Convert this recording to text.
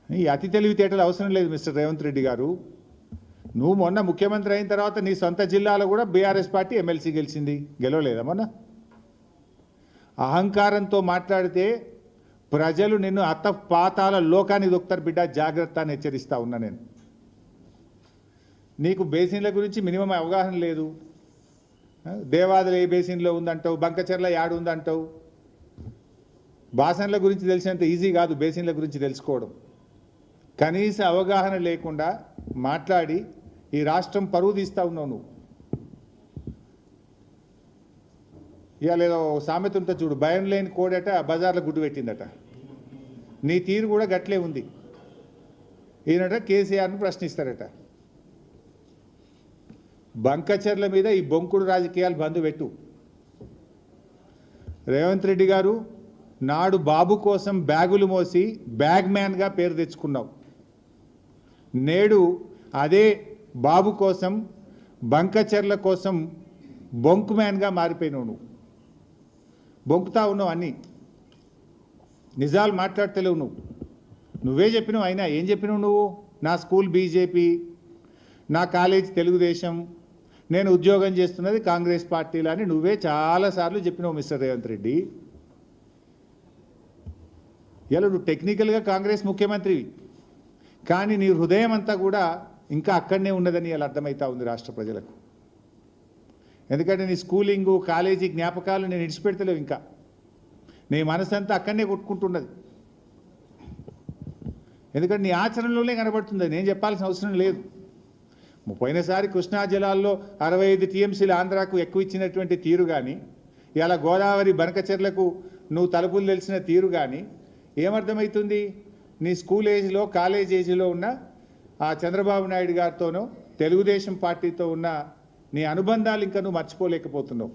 ఈ అతి తెలివితేటలు అవసరం లేదు మిస్టర్ రేవంత్ రెడ్డి గారు. నువ్వు మొన్న ముఖ్యమంత్రి అయిన తర్వాత నీ సొంత జిల్లాలో కూడా బీఆర్ఎస్ పార్టీ ఎమ్మెల్సీ గెలిచింది, గెలవలేదా మొన్న? అహంకారంతో మాట్లాడితే ప్రజలు నిన్ను అత్తపాతాల లోకానికి దొక్కుతారు బిడ్డ, జాగ్రత్త అని హెచ్చరిస్తా ఉన్నా నేను. నీకు బేసిన్ల గురించి మినిమం అవగాహన లేదు. దేవాదులు ఏ బేసిన్లో ఉందంటావు, బంకచెర్ల యాడు ఉందంటావు. బాసన్ల గురించి తెలిసినంత ఈజీ కాదు బేసిన్ల గురించి తెలుసుకోవడం. కనీస అవగాహన లేకుండా మాట్లాడి ఈ రాష్ట్రం పరువు తీస్తూ ఉన్నావు నువ్వు. ఇవాళ ఏదో సామెత ఉంటే చూడు, భయం లేని కోడట బజార్లో గుడ్డు పెట్టిందట. నీ తీరు కూడా గట్లే ఉంది. ఈయనట కేసీఆర్ను ప్రశ్నిస్తారట. బంకచర్ల మీద ఈ బొంకుడు రాజకీయాలు బంద్ పెట్టు. రేవంత్ రెడ్డి గారు, నాడు బాబు కోసం బ్యాగులు మోసి బ్యాగ్ మ్యాన్గా పేరు తెచ్చుకున్నావు. నేడు అదే బాబు కోసం బంకచర్ల కోసం బొంకు మ్యాన్గా మారిపోయినావు. నువ్వు బొంకుతా ఉన్నావు, అన్నీ నిజాలు మాట్లాడతలేవు నువ్వు. నువ్వే చెప్పినావు. అయినా ఏం చెప్పినావు నువ్వు? నా స్కూల్ బీజేపీ, నా కాలేజ్ తెలుగుదేశం, నేను ఉద్యోగం చేస్తున్నది కాంగ్రెస్ పార్టీలో అని నువ్వే చాలాసార్లు చెప్పినావు మిస్టర్ రేవంత్ రెడ్డి. ఇలా నువ్వు టెక్నికల్గా కాంగ్రెస్ ముఖ్యమంత్రివి, కానీ నీ హృదయం అంతా కూడా ఇంకా అక్కడనే ఉన్నదని ఇలా అర్థమవుతా ఉంది రాష్ట్ర ప్రజలకు. ఎందుకంటే నీ స్కూలింగు కాలేజీ జ్ఞాపకాలు నేను విడిచిపెడతలేవు. ఇంకా నీ మనసంతా అక్కడనే కొట్టుకుంటున్నది. ఎందుకంటే నీ ఆచరణలోనే కనబడుతుంది, నేను చెప్పాల్సిన అవసరం లేదు. పోయినసారి కృష్ణా జలాల్లో 65 టీఎంసీలు ఆంధ్రాకు ఎక్కువ ఇచ్చినటువంటి తీరు కానీ, ఇలా గోదావరి బనకచెర్లకు నువ్వు తలుపులు తెలిసిన తీరు కానీ ఏమర్థమవుతుంది? నీ స్కూల్ ఏజ్లో కాలేజ్ ఏజ్లో ఉన్న ఆ చంద్రబాబు నాయుడు గారితోనో తెలుగుదేశం పార్టీతో ఉన్న నీ అనుబంధాలు ఇంకా నువ్వు మర్చిపోలేకపోతున్నావు.